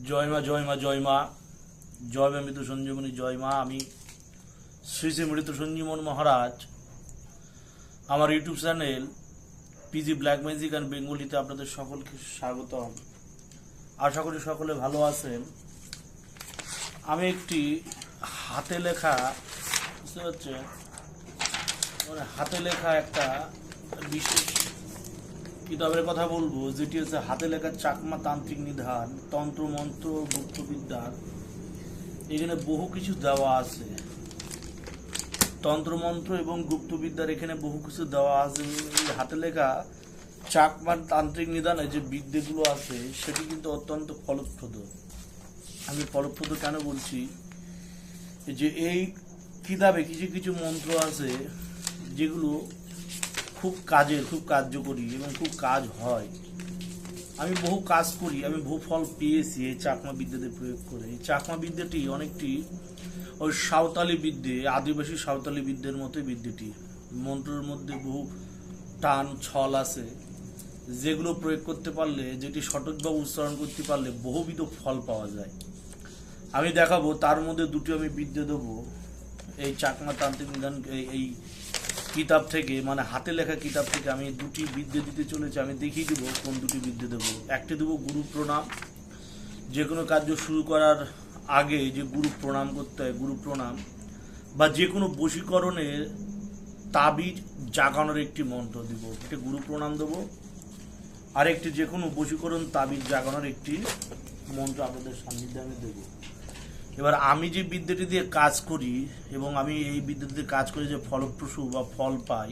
জয় মা জয় মা জয় মা জয় মা মৃত সঞ্জীবনী জয় মা। আমি শ্রী শ্রী মৃত সঞ্জীবন মহারাজ আমার YouTube channel PG black magic and বেঙ্গলিতে আপনাদের সকলকে স্বাগতম। আশা করি সকলে ভালো আছেন। আমি একটি হাতে লেখা, বুঝতে পারছেন, মানে হাতে লেখা একটা বিশেষ কিতাবের কথা বলবো, যেটি হচ্ছে হাতে লেখা চাকমা তান্ত্রিক নিধান, তন্ত্র মন্ত্র গুপ্তবিদ্যার। এখানে বহু কিছু দেওয়া আছে, তন্ত্রমন্ত্র এবং গুপ্তবিদ্যার এখানে বহু কিছু দেওয়া আছে। হাতে লেখা চাকমা তান্ত্রিক নিধানে যে বিদ্যেগুলো আছে সেটি কিন্তু অত্যন্ত ফলপ্রদ। আমি ফলপ্রদ কেন বলছি, যে এই কিতাবে কিছু কিছু মন্ত্র আছে যেগুলো খুব কাজের, খুব কার্যকরী এবং খুব কাজ হয়। আমি বহু কাজ করি, আমি বহু ফল পেয়েছি এই চাকমা বিদ্যাতে প্রয়োগ করে। এই চাকমা বিদ্যাটি অনেকটি ওই সাঁওতালি বিদ্যে, আদিবাসী সাঁওতালি বিদ্যের মতোই বিদ্যাটি। মন্ত্রের মধ্যে বহু টান ছল আছে, যেগুলো প্রয়োগ করতে পারলে, যেটি সঠিকভাবে উচ্চারণ করতে পারলে বহুবিধ ফল পাওয়া যায়। আমি দেখাবো, তার মধ্যে দুটি আমি বিদ্যে দেবো এই চাকমা তান্ত্রিক নিধান এই কিতাব থেকে, মানে হাতে লেখা কিতাব থেকে আমি দুটি বিদ্যে দিতে চলেছি। আমি দেখিয়ে দেবো কোন দুটি বিদ্যে দেবো। একটি দেবো গুরু প্রণাম, যে কোনো কার্য শুরু করার আগে যে গুরু প্রণাম করতে হয়, গুরু প্রণাম, বা যে কোনো বশীকরণের তাবিজ জাগানোর একটি মন্ত্র দেবো, এটা গুরু প্রণাম দেবো। আর একটি যে কোনো বশীকরণ তাবিজ জাগানোর একটি মন্ত্র আপনাদের সান্নিধ্যে আমি দেবো। এবার আমি যে বিদ্যাটি দিয়ে কাজ করি এবং আমি এই বিদ্যাটি দিয়ে কাজ করে যে ফলপ্রসূ বা ফল পাই,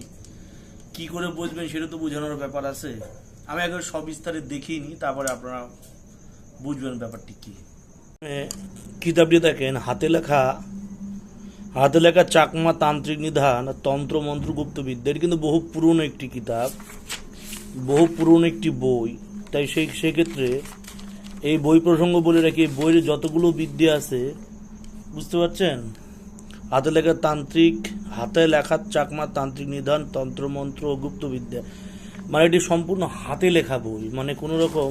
কি করে বুঝবেন সেটা তো বোঝানোর ব্যাপার আছে। আমি একবার সবিস্তারে দেখিয়ে নিই, তারপরে আপনারা বুঝবেন ব্যাপারটি কি। কিতাবটি দেখেন, হাতে লেখা চাকমা তান্ত্রিক নিধান, তন্ত্র মন্ত্র গুপ্তবিদ্যা। এটা কিন্তু বহু পুরনো একটি কিতাব, বহু পুরনো একটি বই। তাই সেক্ষেত্রে এই বই প্রসঙ্গ বলে রাখি, এই বইয়ের যতগুলো বিদ্যা আছে, বুঝতে পারছেন, হাতে লেখা চাকমা তান্ত্রিক নিধান, তন্ত্রমন্ত্র ও গুপ্তবিদ্যা, মানে এটি সম্পূর্ণ হাতে লেখা বই। মানে কোনো রকম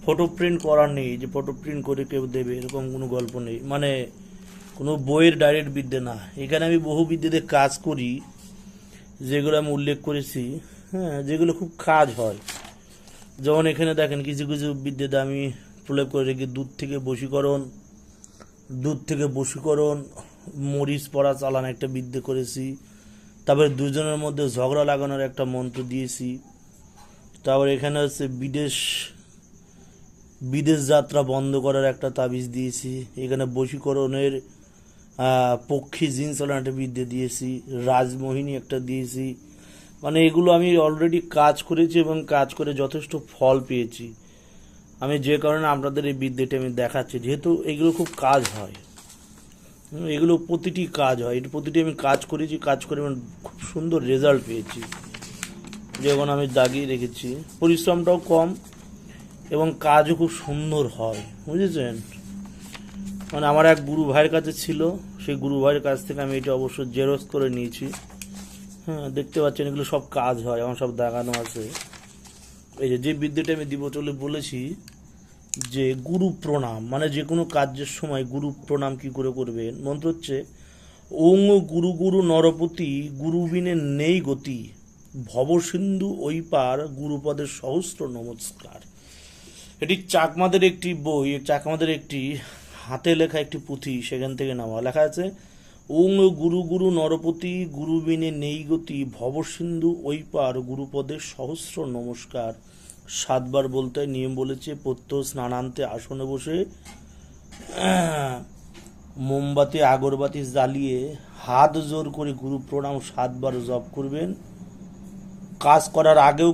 ফটো প্রিন্ট করা নেই, যে ফটো প্রিন্ট করে কেউ দেবে এরকম কোনো গল্প নেই। মানে কোনো বইয়ের ডাইরেক্ট বিদ্যা না। এখানে আমি বহু বিদ্যাতে কাজ করি, যেগুলো আমি উল্লেখ করেছি, হ্যাঁ, যেগুলো খুব কাজ হয়। যেমন এখানে দেখেন কিছু কিছু বিদ্যাতে আমি প্রয়োগ করে রেখে দুধ থেকে বশীকরণ, মরিচ পড়া চালান একটা বিদ্যে করেছি। তারপরে দুজনের মধ্যে ঝগড়া লাগানোর একটা মন্ত্র দিয়েছি। তারপর এখানে হচ্ছে বিদেশ যাত্রা বন্ধ করার একটা তাবিজ দিয়েছি। এখানে বশীকরণের পক্ষী জিন চালানোর একটা বিদ্যে দিয়েছি, রাজমোহিনী একটা দিয়েছি। মানে এগুলো আমি অলরেডি কাজ করেছি এবং কাজ করে যথেষ্ট ফল পেয়েছি। আমি যে কারণে আপনাদের এই বিদ্যাটি আমি দেখাচ্ছি, যেহেতু এগুলো খুব কাজ হয়, এগুলো প্রতিটি কাজ হয়, এটা প্রতিটি আমি কাজ করেছি, কাজ করে আমি খুব সুন্দর রেজাল্ট পেয়েছি। যেমন আমি দাগিয়ে রেখেছি, পরিশ্রমটাও কম এবং কাজও খুব সুন্দর হয়, বুঝেছেন। মানে আমার এক গুরু ভাইয়ের কাছে ছিল, সেই গুরু ভাইয়ের কাছ থেকে আমি এটা অবশ্য জেরক্স করে নিয়েছি। হ্যাঁ, দেখতে পাচ্ছেন এগুলো সব কাজ হয়, আমার সব দেখানো আছে। এই যে বিদ্যাটা আমি দিব চলে বলেছি, যে গুরু প্রণাম, মানে যে কোনো কাজের সময় গুরু প্রণাম কি করে করবেন। মন্ত্র হচ্ছে ওং গুরু গুরু নরপতি, গুরু বিনে নেই গতি, ভবসিন্ধু ওই পার, গুরুপদের সহস্র নমস্কার। এটি চাকমাদের একটি বই, চাকমাদের একটি হাতে লেখা একটি পুঁথি, সেখান থেকে নেওয়া। লেখা আছে ওং গুরু গুরু নরপতি, গুরু বিনে নেই গতি, ভবসিন্ধু ওই পার, গুরুপদের সহস্র নমস্কার। 7 বার বলতে নিয়ম বলেছে। প্রত্যহ স্নানান্তে আসনে বসে মোমবাতি আগরবাতি জ্বালিয়ে হাত জোর করে গুরু প্রণাম 7 বার জপ করবেন। কাজ করার আগেও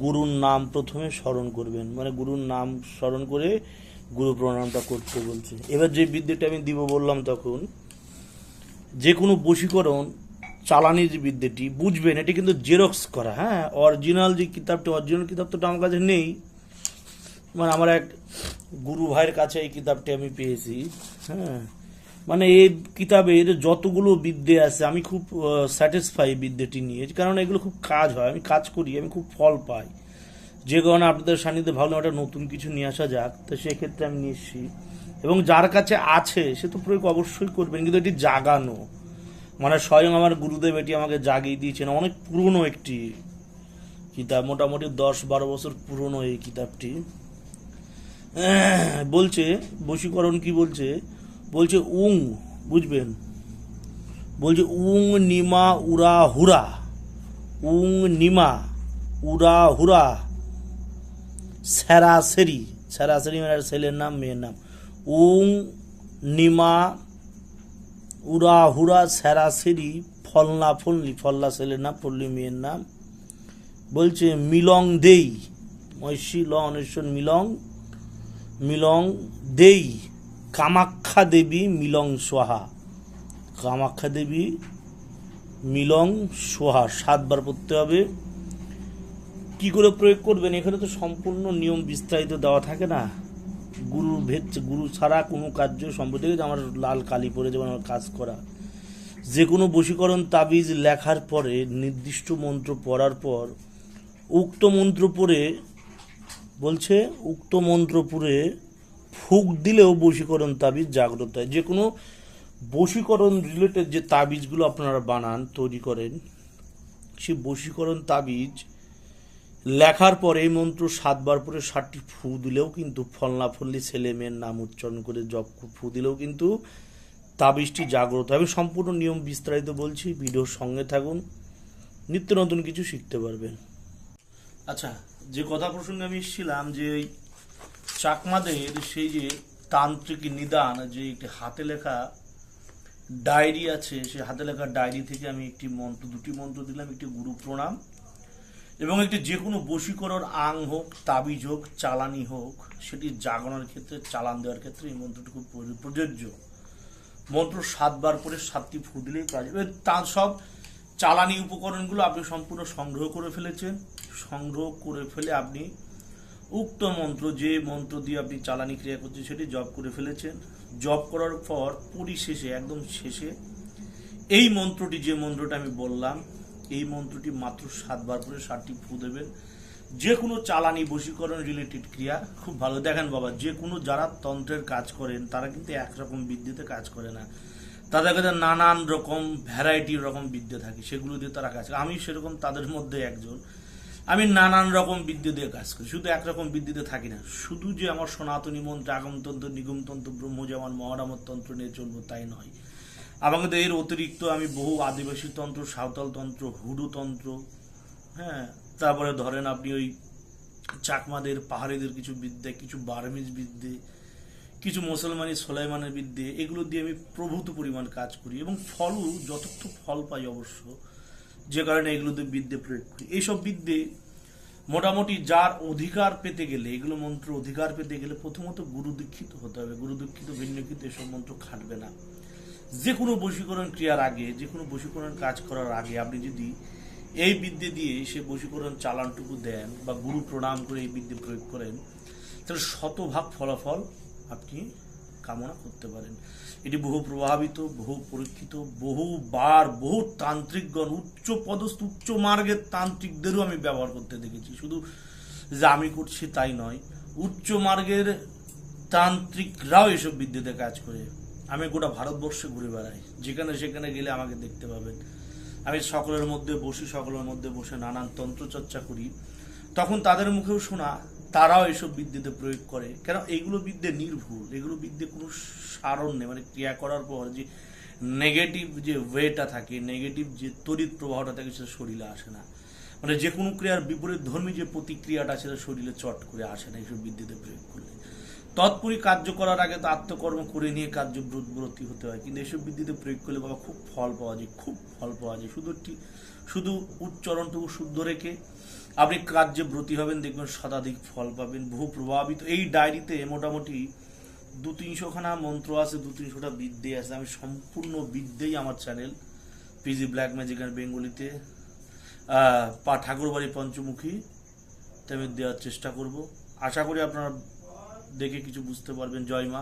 গুরুর নাম প্রথমে স্মরণ করবেন, মানে গুরুর নাম স্মরণ করে গুরু প্রণামটা করতে বলছে। এবার যে বিদ্যাটা আমি দিব বললাম, তখন যে কোনো বশীকরণ চালানি যে বিদ্যাটি, বুঝবেন এটি কিন্তু জেরক্স করা। হ্যাঁ, অরিজিনাল কিতাব তো আমার কাছে নেই। মানে আমার এক গুরু ভাইয়ের কাছে এই কিতাবটি আমি পেয়েছি। হ্যাঁ, মানে এই কিতাবের যতগুলো বিদ্যে আছে আমি খুব স্যাটিসফাই বিদ্যাটি নিয়ে, কারণ এগুলো খুব কাজ হয়, আমি কাজ করি, আমি খুব ফল পাই। যে কারণে আপনাদের সান্নিধ্যে ভাবলাম একটা নতুন কিছু নিয়ে আসা যাক, তো সেক্ষেত্রে আমি নিয়ে এসেছি। এবং যার কাছে আছে সে তো প্রয়োগ অবশ্যই করবেন, কিন্তু এটি জাগানো, মানে স্বয়ং আমার গুরুদেব এটি আমাকে জাগিয়ে দিয়েছেন। অনেক পুরনো একটি কিতাব, মোটামুটি 10-12 বছর পুরনো এই কিতাবটি। বলছে বশীকরণ কি বলছে, বলছে উং, বুঝবেন, বলছে উং নিমা উরা হুরা, উং নিমা উরা হুরা সেরাসেরি, সেরাসেরি মানে ছেলের নাম মেয়ের নাম, উং নিমা উরা হুরা সেরাসেরি ফলনা ফলনি, ফল্লা ছেলের নাম, ফল্লি মেয়ের নাম। বলছে মিলং দেই, মৈশি ল অনেশ্বর মিলং, মিলং দেই কামাখ্যা দেবী মিলং সোহা, কামাখ্যা দেবী মিলং সোহা 7 বার পড়তে হবে। কি করে প্রয়োগ করবেন, এখানে তো সম্পূর্ণ নিয়ম বিস্তারিত দেওয়া থাকে না। গুরু ভেদ, গুরু ছাড়া কোনো কার্য সম্পর্কে, আমার লাল কালি পরে যেমন আমার কাজ করা, যে কোনো বশীকরণ তাবিজ লেখার পরে নির্দিষ্ট মন্ত্র পড়ার পর উক্ত মন্ত্র পড়ে, বলছে উক্ত মন্ত্র পড়ে ফুঁক দিলেও বশীকরণ তাবিজ জাগ্রত হয়। যে কোনো বশীকরণ রিলেটেড যে তাবিজগুলো আপনারা বানান, তৈরি করেন, সেই বশীকরণ তাবিজ লেখার পরে এই মন্ত্র 7 বার পরে 7টি ফু দিলেও কিন্তু, ফলনা ফল্লি ছেলে মেয়ের নাম উচ্চারণ করে জপ ফু দিলেও কিন্তু তাবিজটি জাগ্রত। আমি সম্পূর্ণ নিয়ম বিস্তারিত বলছি, ভিডিওর সঙ্গে থাকুন, নিত্য নতুন কিছু শিখতে পারবেন। আচ্ছা, যে কথা প্রসঙ্গে আমি এসেছিলাম, যে ওই চাকমাদের সেই যে তান্ত্রিক নিদান, যে একটি হাতে লেখা ডায়েরি আছে, সেই হাতে লেখা ডায়েরি থেকে আমি একটি মন্ত্র, 2টি মন্ত্র দিলাম, একটি গুরু প্রণাম এবং একটি যে কোনো বশীকরণ আং হোক, তাবিজ হোক, চালানি হোক, সেটি জাগানোর ক্ষেত্রে, চালান দেওয়ার ক্ষেত্রে এই মন্ত্রটি খুব প্রযোজ্য। মন্ত্র 7 বার করে 7টি ফু দিলেই কাজ। তার সব চালানি উপকরণগুলো আপনি সম্পূর্ণ সংগ্রহ করে ফেলেছেন। সংগ্রহ করে ফেলে আপনি উক্ত মন্ত্র, যে মন্ত্র দিয়ে আপনি চালানি ক্রিয়া করছেন, সেটি জপ করে ফেলেছেন। জপ করার পর পরিশেষে, একদম শেষে এই মন্ত্রটি, যে মন্ত্রটা আমি বললাম, এই মন্ত্রটি মাত্র 7 বার করে 7টি ফু দেবেন। যে কোনো চালানি বশীকরণ রিলেটেড ক্রিয়া খুব ভালো। দেখেন বাবা, যে কোনো যারা তন্ত্রের কাজ করেন তারা কিন্তু একরকম বিদ্যেতে কাজ করে না, তাদের কাছে নানান রকম ভ্যারাইটি রকম বিদ্যে থাকে, সেগুলো দিয়ে তারা কাজ করে। আমি সেরকম তাদের মধ্যে একজন। আমি নানান রকম বিদ্যে দিয়ে কাজ করি, শুধু একরকম বিদ্যেতে থাকি না। শুধু যে আমার সনাতনী মন্ত্র, আগমতন্ত্র, নিগমতন্ত্র, ব্রহ্মজামান, মহারামত তন্ত্র নিয়ে চলবো তাই নয়। আমাদের এর অতিরিক্ত আমি বহু আদিবাসী তন্ত্র, সাঁওতাল তন্ত্র, হুডু তন্ত্র, হ্যাঁ, তারপরে ধরেন আপনি ওই চাকমাদের, পাহাড়িদের কিছু বিদ্যে, কিছু বার্মিজ বিদ্যে, কিছু মুসলমানি সোলাইমানের বিদ্যে, এগুলো দিয়ে আমি প্রভূত পরিমাণ কাজ করি এবং ফলও যথার্থ ফল পাই অবশ্য, যে কারণে এগুলোতে বিদ্যে প্রয়োগ করি। এইসব বিদ্যে মোটামুটি যার অধিকার পেতে গেলে, এগুলো মন্ত্র অধিকার পেতে গেলে প্রথমত গুরু দীক্ষিত হতে হবে। গুরু দীক্ষিত, ভিন্নক্ষিত এসব মন্ত্র খাটবে না। যে কোনো বশীকরণ ক্রিয়ার আগে, যে কোনো বশীকরণ কাজ করার আগে আপনি যদি এই বিদ্যে দিয়ে সে বশীকরণ চালানটুকু দেন বা গুরু প্রণাম করে এই বিদ্যে প্রয়োগ করেন, তাহলে 100% ফলাফল আপনি কামনা করতে পারেন। এটি বহু প্রভাবিত, বহু পরীক্ষিত, বহুবার বহু তান্ত্রিকগণ, উচ্চ পদস্থ, উচ্চ মার্গের তান্ত্রিকদেরও আমি ব্যবহার করতে দেখেছি। শুধু যে আমি করছি তাই নয়, উচ্চ মার্গের তান্ত্রিকরাও এসব বিদ্যেতে কাজ করে। আমি গোটা ভারতবর্ষে ঘুরে বেড়াই, যেখানে সেখানে গেলে আমাকে দেখতে পাবেন। আমি সকলের মধ্যে বসি, সকলের মধ্যে বসে নানান তন্ত্রচর্চা করি। তখন তাদের মুখেও শোনা তারাও এসব বিদ্যেতে প্রয়োগ করে। কেন? এইগুলো বিদ্যে নির্ভুল, এগুলো বিদ্যে কোনো সারণ নেই। মানে ক্রিয়া করার পর যে নেগেটিভ যে ওয়েটা থাকে, নেগেটিভ যে তড়িৎ প্রবাহটা থাকে, সেটা শরীরে আসে না। মানে যে কোনো ক্রিয়ার বিপরীত ধর্মী যে প্রতিক্রিয়াটা, সেটা শরীরে চট করে আসে না এইসব বিদ্যেতে প্রয়োগ করলে। তৎপরই কার্য করার আগে তো আত্মকর্ম করে নিয়ে কার্য ব্রতী হতে হয়। কিন্তু এসব বিদ্যুতে প্রয়োগ করলে বাবা খুব ফল পাওয়া যায়, খুব ফল পাওয়া যায়। শুধু উচ্চারণটুকু শুদ্ধ রেখে আপনি কার্যে ব্রতী হবেন, দেখবেন শতাধিক ফল পাবেন, বহু প্রভাবিত। এই ডায়েরিতে মোটামুটি 200-300 খানা মন্ত্র আছে, 200-300টা বিদ্যে আছে। আমি সম্পূর্ণ বিদ্যেই আমার চ্যানেল পিজি ব্ল্যাক ম্যাজিক আর বেঙ্গলিতে ঠাকুরবাড়ি পঞ্চমুখী আমি দেওয়ার চেষ্টা করব। আশা করি আপনারা দেখে কিছু বুঝতে পারবেন। জয় মা,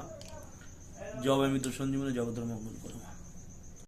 জয় মিত্র সঞ্জীবনী, জগতের মঙ্গল করো।